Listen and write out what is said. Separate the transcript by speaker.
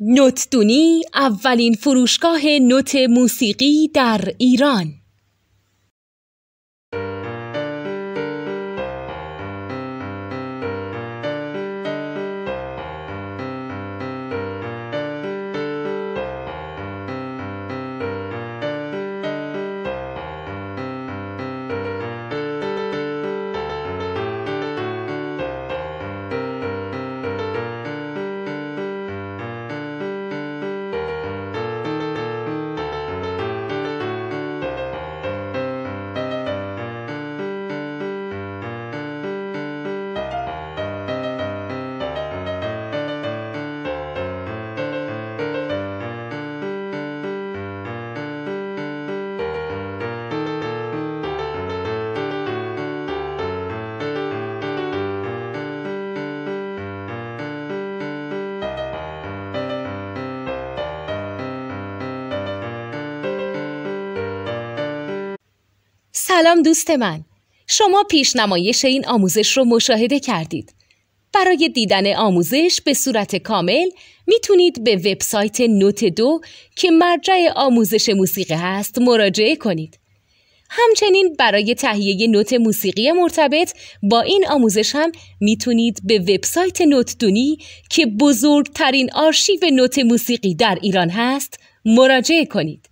Speaker 1: نوتدونی اولین فروشگاه نوت موسیقی در ایران. سلام دوست من، شما پیشنمایش این آموزش رو مشاهده کردید. برای دیدن آموزش به صورت کامل میتونید به وبسایت نوت 2 که مرجع آموزش موسیقی هست مراجعه کنید. همچنین برای تهیه نوت موسیقی مرتبط با این آموزش هم میتونید به وبسایت نوتدونی که بزرگترین آرشیو نوت موسیقی در ایران هست مراجعه کنید.